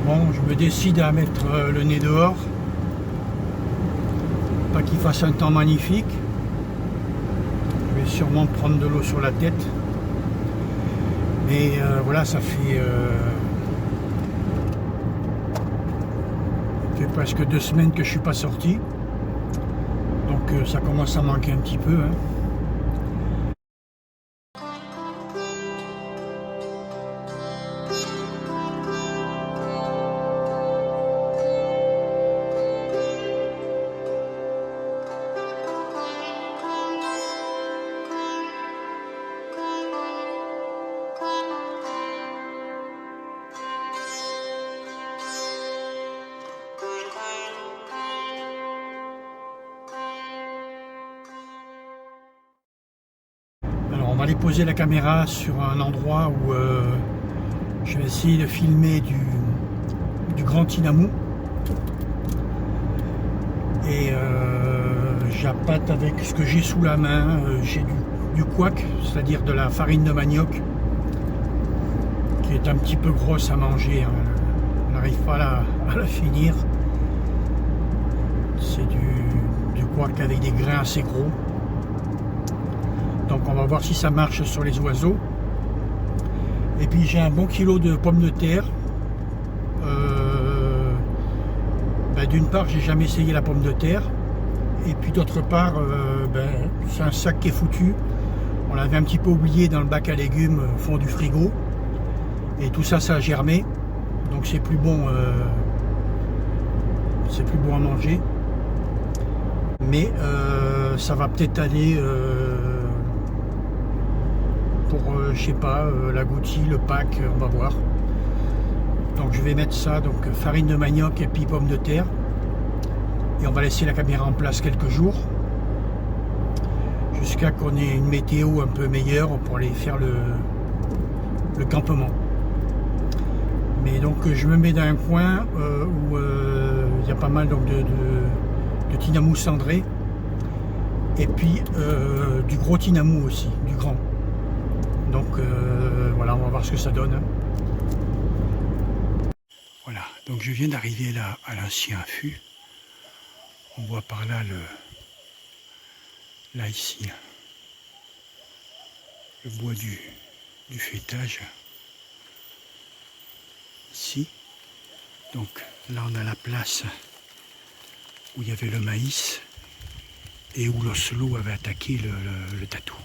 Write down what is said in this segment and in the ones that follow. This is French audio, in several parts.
Bon, je me décide à mettre le nez dehors. Pas qu'il fasse un temps magnifique. Je vais sûrement prendre de l'eau sur la tête. Mais voilà, ça fait presque 2 semaines que je suis pas sorti. Donc ça commence à manquer un petit peu. Hein. Alors on va aller poser la caméra sur un endroit où je vais essayer de filmer du Grand Tinamou. Et j'appâte avec ce que j'ai sous la main. J'ai du couac, c'est-à-dire de la farine de manioc, qui est un petit peu grosse à manger. Hein. On n'arrive pas à la finir. C'est du couac avec des grains assez gros. Donc on va voir si ça marche sur les oiseaux. Et puis j'ai un bon kilo de pommes de terre. D'une part, j'ai jamais essayé la pomme de terre. Et puis d'autre part, c'est un sac qui est foutu. On l'avait un petit peu oublié dans le bac à légumes au fond du frigo. Et tout ça, ça a germé. Donc c'est plus bon. C'est plus bon à manger. Mais ça va peut-être aller pour, je sais pas, l'agouti, le pack, on va voir. Donc je vais mettre ça, donc farine de manioc et puis pommes de terre. Et on va laisser la caméra en place quelques jours. Jusqu'à qu'on ait une météo un peu meilleure pour aller faire le campement. Mais donc je me mets dans un coin où il y a pas mal donc, de tinamou cendré. Et puis du gros tinamou aussi, du grand. Donc voilà, on va voir ce que ça donne. Hein. Voilà, donc je viens d'arriver là à l'ancien fût. On voit par là là ici, le bois du feuilletage. Ici. Donc là on a la place où il y avait le maïs et où l'Oslo avait attaqué le tatou.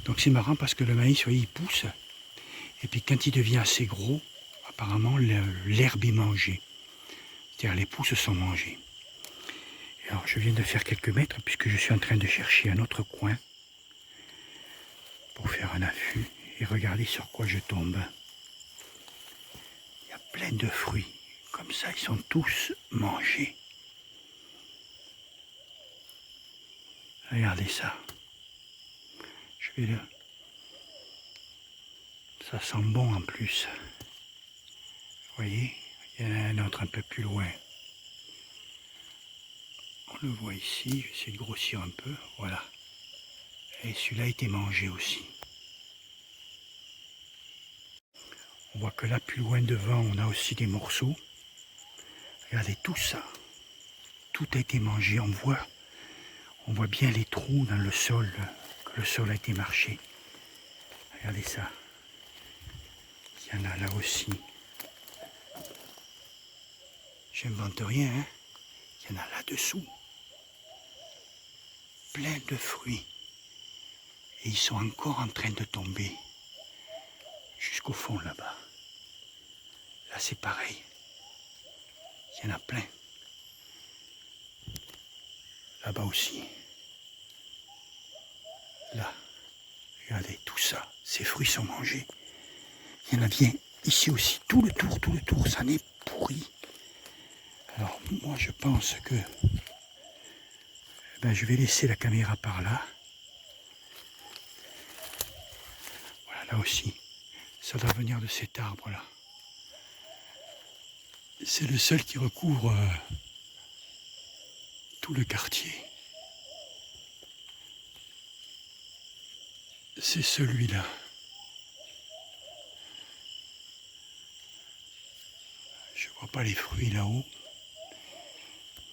Donc c'est marrant parce que le maïs, vous voyez, il pousse. Et puis quand il devient assez gros, apparemment l'herbe est mangée. C'est-à-dire les pousses sont mangées. Et alors je viens de faire quelques mètres puisque je suis en train de chercher un autre coin pour faire un affût et regarder sur quoi je tombe. Il y a plein de fruits. Comme ça, ils sont tous mangés. Regardez ça. Je vais le... Ça sent bon en plus. Vous voyez, il y en a un autre un peu plus loin. On le voit ici, je vais essayer de grossir un peu, voilà. Et celui-là a été mangé aussi. On voit que là, plus loin devant, on a aussi des morceaux. Regardez tout ça. Tout a été mangé, on voit bien les trous dans le sol, que le sol a été marché. Regardez ça. Il y en a là aussi. J'invente rien, hein. Il y en a là-dessous. Plein de fruits. Et ils sont encore en train de tomber. Jusqu'au fond là-bas. Là c'est pareil. Il y en a plein. Là-bas aussi. Là. Regardez tout ça. Ces fruits sont mangés. Il y en a bien ici aussi. Tout le tour. Ça en est pourri. Alors moi je pense que je vais laisser la caméra par là. Voilà, là aussi. Ça doit venir de cet arbre là. C'est le seul qui recouvre tout le quartier. C'est celui-là. Je Je vois pas les fruits là-haut.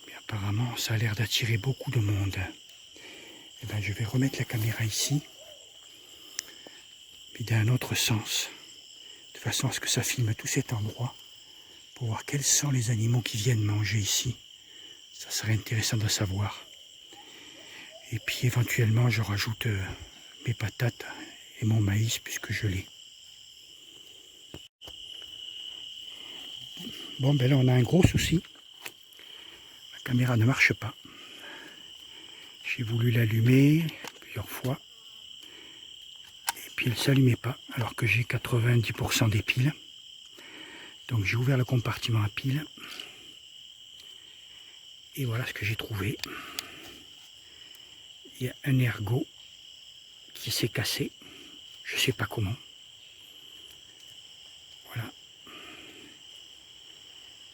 Mais apparemment, ça a l'air d'attirer beaucoup de monde. Et ben, je vais remettre la caméra ici, mais d'un autre sens, de façon à ce que ça filme tout cet endroit, pour voir quels sont les animaux qui viennent manger ici. Ça serait intéressant de savoir. Et puis éventuellement, je rajoute mes patates et mon maïs, puisque je l'ai. Bon, ben là, on a un gros souci. La caméra ne marche pas. J'ai voulu l'allumer plusieurs fois. Et puis, elle ne s'allumait pas, alors que j'ai 90% des piles. Donc, j'ai ouvert le compartiment à piles. Et voilà ce que j'ai trouvé. Il y a un ergot qui s'est cassé. Je ne sais pas comment. Voilà.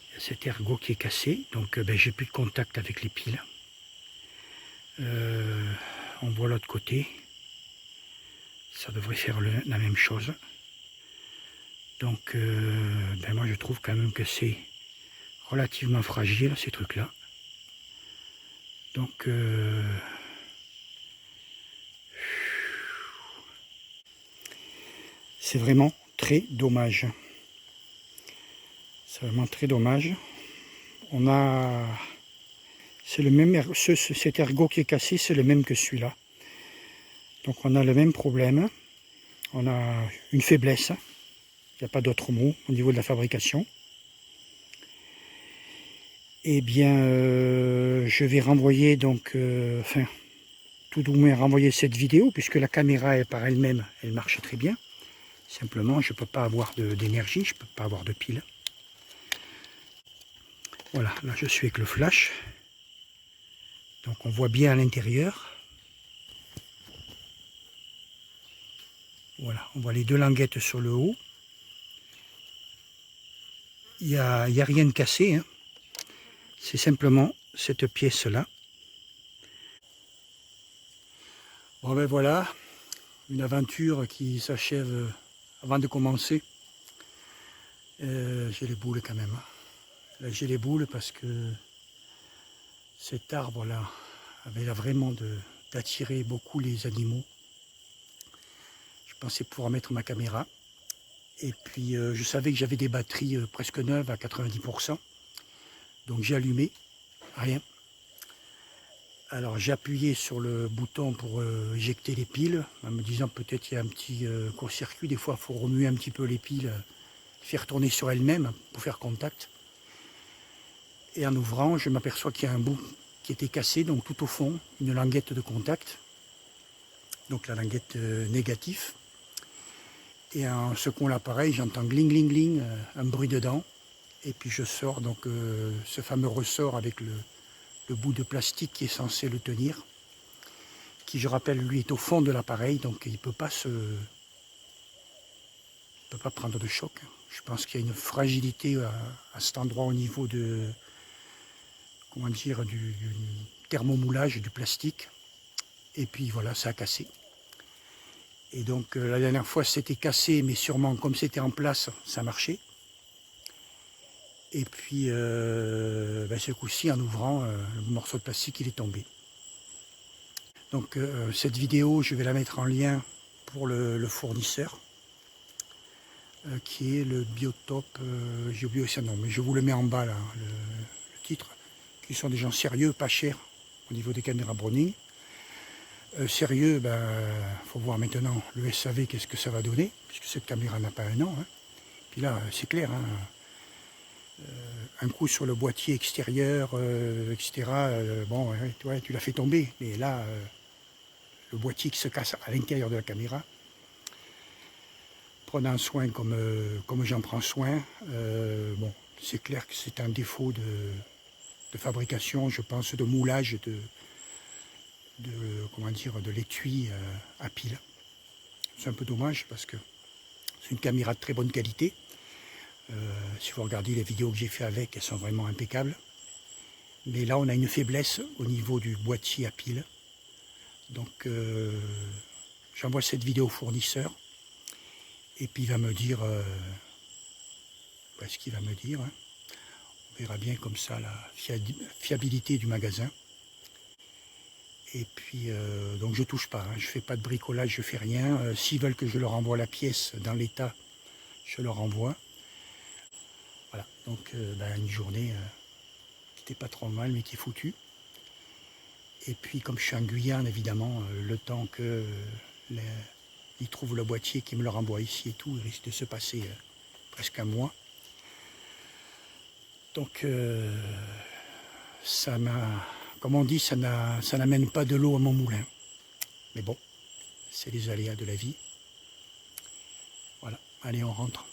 Il y a cet ergot qui est cassé. Donc, ben, j'ai plus de contact avec les piles. On voit l'autre côté. Ça devrait faire la même chose. Donc, ben moi je trouve quand même que c'est relativement fragile ces trucs-là. Donc, c'est vraiment très dommage. C'est vraiment très dommage. On a, c'est le même, cet ergot qui est cassé, c'est le même que celui-là. Donc on a le même problème. On a une faiblesse. Il n'y a pas d'autre mot au niveau de la fabrication. Eh bien, je vais renvoyer donc, enfin, tout du moins renvoyer cette vidéo, puisque la caméra est par elle-même, elle marche très bien. Simplement, je ne peux pas avoir d'énergie, je ne peux pas avoir de pile. Voilà, là je suis avec le flash. Donc on voit bien à l'intérieur. Voilà, on voit les deux languettes sur le haut. Il n'y a rien de cassé, hein. C'est simplement cette pièce-là. Bon ben voilà, une aventure qui s'achève avant de commencer. J'ai les boules quand même. Là j'ai les boules parce que cet arbre-là avait l'air vraiment d'attirer beaucoup les animaux. Je pensais pouvoir mettre ma caméra. Et puis je savais que j'avais des batteries presque neuves à 90%. Donc j'ai allumé, rien. Alors j'ai appuyé sur le bouton pour éjecter les piles, en me disant peut-être qu'il y a un petit court-circuit. Des fois il faut remuer un petit peu les piles, faire tourner sur elles-mêmes pour faire contact. Et en ouvrant, je m'aperçois qu'il y a un bout qui était cassé, donc tout au fond, une languette de contact. Donc la languette négative. Et en secouant l'appareil, j'entends gling gling gling, un bruit dedans. Et puis je sors donc ce fameux ressort avec le bout de plastique qui est censé le tenir, qui je rappelle lui est au fond de l'appareil, donc il ne peut pas prendre de choc. Je pense qu'il y a une fragilité à cet endroit au niveau de, comment dire, du thermomoulage du plastique. Et puis voilà, ça a cassé. Et donc la dernière fois c'était cassé, mais sûrement comme c'était en place, ça marchait. Et puis ben, ce coup-ci, en ouvrant, le morceau de plastique il est tombé. Donc cette vidéo, je vais la mettre en lien pour le fournisseur, qui est le Biotope, j'ai oublié son nom, mais je vous le mets en bas là, le titre, qui sont des gens sérieux, pas chers, au niveau des caméras Browning. Sérieux, ben, faut voir maintenant le SAV, qu'est-ce que ça va donner, puisque cette caméra n'a pas un an. Hein. Puis là, c'est clair, hein, un coup sur le boîtier extérieur, etc. Bon, ouais, tu l'as fait tomber, mais là, le boîtier qui se casse à l'intérieur de la caméra, prenant soin comme j'en prends soin, bon, c'est clair que c'est un défaut de fabrication, je pense, de moulage comment dire, de l'étui à pile. C'est un peu dommage parce que c'est une caméra de très bonne qualité. Si vous regardez les vidéos que j'ai fait avec, elles sont vraiment impeccables. Mais là, on a une faiblesse au niveau du boîtier à pile. Donc, j'envoie cette vidéo au fournisseur. Et puis, il va me dire ce qu'il va me dire. Hein. verra bien comme ça la fiabilité du magasin. Et puis, donc je touche pas, hein, je fais pas de bricolage, je fais rien. S'ils veulent que je leur envoie la pièce dans l'état, je leur envoie. Voilà, donc une journée qui n'était pas trop mal, mais qui est foutue. Et puis, comme je suis en Guyane, évidemment, le temps que ils trouvent le boîtier qui me le renvoie ici et tout, il risque de se passer presque un mois. Donc, ça m'a, comme on dit, ça n'amène pas de l'eau à mon moulin. Mais bon, c'est les aléas de la vie. Voilà, allez, on rentre.